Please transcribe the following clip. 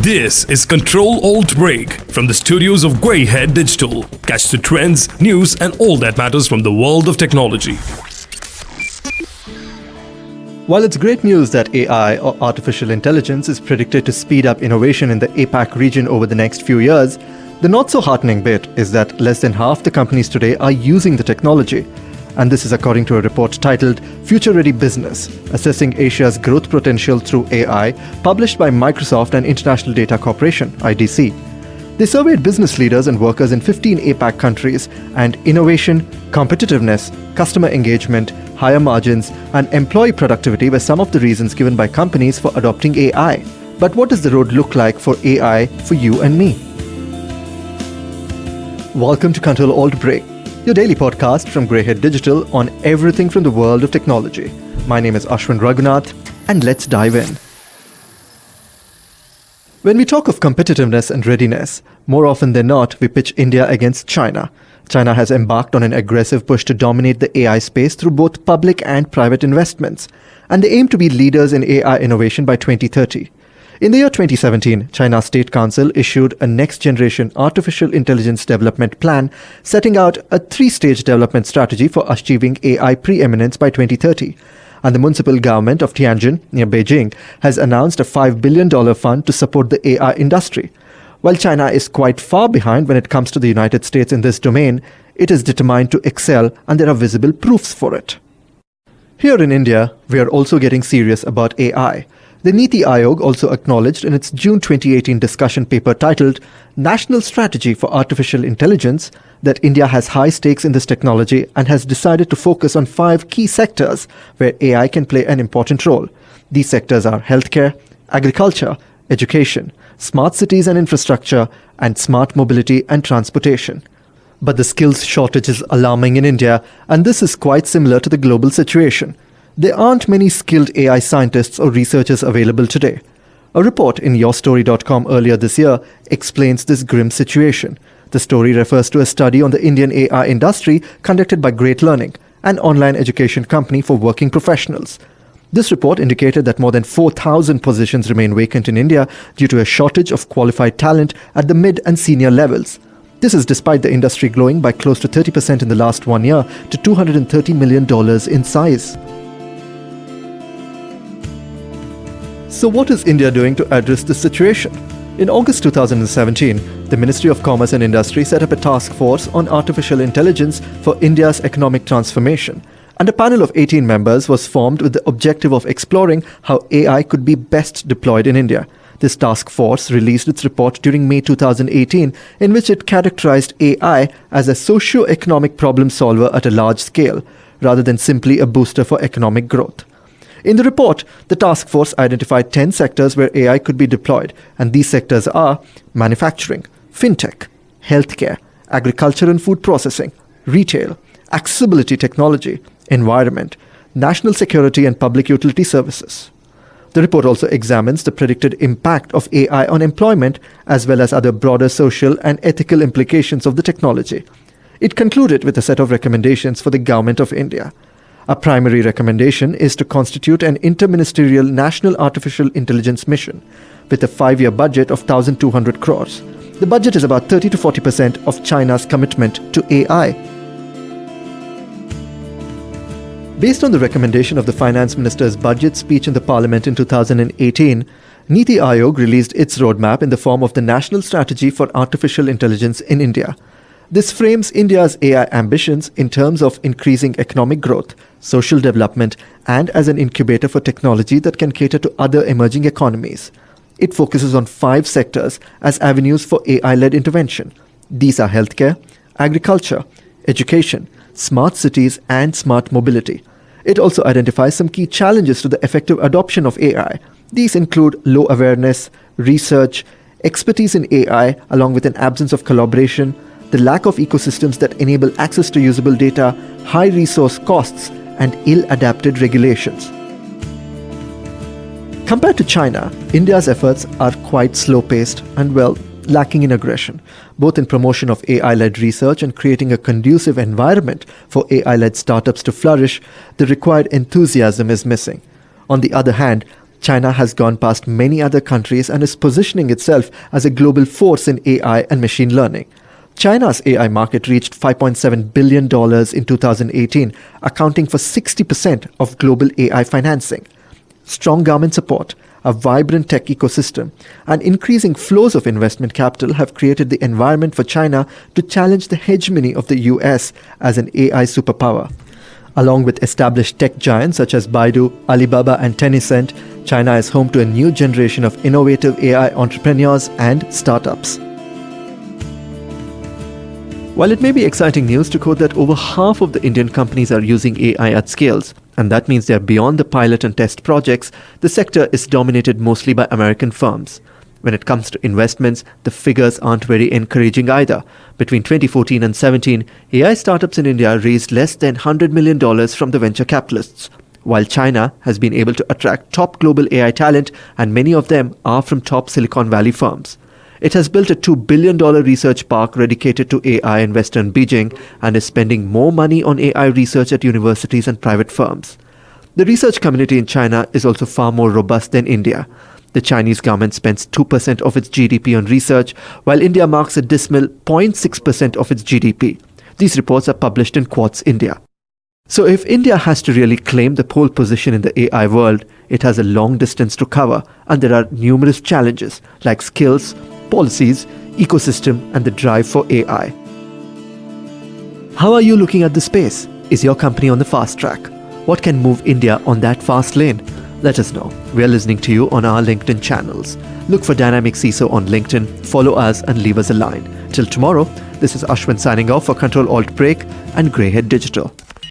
This is Control Alt Break from the studios of Greyhead Digital. Catch the trends, news, and all that matters from the world of technology. While it's great news that AI, or artificial intelligence, is predicted to speed up innovation in the APAC region over the next few years, the not so heartening bit is that less than half the companies today are using the technology. And this is according to a report titled Future Ready Business, Assessing Asia's Growth Potential Through AI, published by Microsoft and International Data Corporation, IDC. They surveyed business leaders and workers in 15 APAC countries, and innovation, competitiveness, customer engagement, higher margins, and employee productivity were some of the reasons given by companies for adopting AI. But what does the road look like for AI for you and me? Welcome to Control Alt Break, your daily podcast from Greyhead Digital on everything from the world of technology. My name is Ashwin Raghunath, and let's dive in. When we talk of competitiveness and readiness, more often than not, we pitch India against China. China has embarked on an aggressive push to dominate the AI space through both public and private investments, and they aim to be leaders in AI innovation by 2030. In the year 2017, China's State Council issued a next-generation artificial intelligence development plan, setting out a three-stage development strategy for achieving AI preeminence by 2030. And the municipal government of Tianjin, near Beijing, has announced a $5 billion fund to support the AI industry. While China is quite far behind when it comes to the United States in this domain, it is determined to excel, and there are visible proofs for it. Here in India, we are also getting serious about AI. The Niti Aayog also acknowledged in its June 2018 discussion paper titled National Strategy for Artificial Intelligence that India has high stakes in this technology and has decided to focus on 5 key sectors where AI can play an important role. These sectors are healthcare, agriculture, education, smart cities and infrastructure, and smart mobility and transportation. But the skills shortage is alarming in India, and this is quite similar to the global situation. There aren't many skilled AI scientists or researchers available today. A report in YourStory.com earlier this year explains this grim situation. The story refers to a study on the Indian AI industry conducted by Great Learning, an online education company for working professionals. This report indicated that more than 4,000 positions remain vacant in India due to a shortage of qualified talent at the mid and senior levels. This is despite the industry growing by close to 30% in the last 1 year to $230 million in size. So what is India doing to address this situation? In August 2017, the Ministry of Commerce and Industry set up a task force on artificial intelligence for India's economic transformation, and a panel of 18 members was formed with the objective of exploring how AI could be best deployed in India. This task force released its report during May 2018, in which it characterized AI as a socio-economic problem solver at a large scale, rather than simply a booster for economic growth. In the report, the task force identified 10 sectors where AI could be deployed, and these sectors are manufacturing, fintech, healthcare, agriculture and food processing, retail, accessibility technology, environment, national security and public utility services. The report also examines the predicted impact of AI on employment as well as other broader social and ethical implications of the technology. It concluded with a set of recommendations for the Government of India. A primary recommendation is to constitute an interministerial national artificial intelligence mission with a 5-year budget of 1,200 crores. The budget is about 30 to 40% of China's commitment to AI. Based on the recommendation of the Finance Minister's budget speech in the Parliament in 2018, Niti Aayog released its roadmap in the form of the National Strategy for Artificial Intelligence in India. This frames India's AI ambitions in terms of increasing economic growth, social development, and as an incubator for technology that can cater to other emerging economies. It focuses on 5 sectors as avenues for AI-led intervention. These are healthcare, agriculture, education, smart cities, and smart mobility. It also identifies some key challenges to the effective adoption of AI. These include low awareness, research, expertise in AI, along with an absence of collaboration, the lack of ecosystems that enable access to usable data, high resource costs, and ill-adapted regulations. Compared to China, India's efforts are quite slow-paced and, lacking in aggression, both in promotion of AI-led research and creating a conducive environment for AI-led startups to flourish. The required enthusiasm is missing. On the other hand, China has gone past many other countries and is positioning itself as a global force in AI and machine learning. China's AI market reached $5.7 billion in 2018, accounting for 60% of global AI financing. Strong government support, a vibrant tech ecosystem, and increasing flows of investment capital have created the environment for China to challenge the hegemony of the US as an AI superpower. Along with established tech giants such as Baidu, Alibaba, and Tencent, China is home to a new generation of innovative AI entrepreneurs and startups. While it may be exciting news to quote that over half of the Indian companies are using AI at scales, and that means they are beyond the pilot and test projects, the sector is dominated mostly by American firms. When it comes to investments, the figures aren't very encouraging either. Between 2014 and 17, AI startups in India raised less than $100 million from the venture capitalists, while China has been able to attract top global AI talent, and many of them are from top Silicon Valley firms. It has built a $2 billion research park dedicated to AI in Western Beijing and is spending more money on AI research at universities and private firms. The research community in China is also far more robust than India. The Chinese government spends 2% of its GDP on research, while India marks a dismal 0.6% of its GDP. These reports are published in Quartz India. So if India has to really claim the pole position in the AI world, it has a long distance to cover, and there are numerous challenges like skills, policies, ecosystem, and the drive for AI. How are you looking at the space? Is your company on the fast track? What can move India on that fast lane? Let us know. We are listening to you on our LinkedIn channels. Look for Dynamic CISO on LinkedIn, follow us, and leave us a line. Till tomorrow, this is Ashwin signing off for Control Alt Break and Greyhead Digital.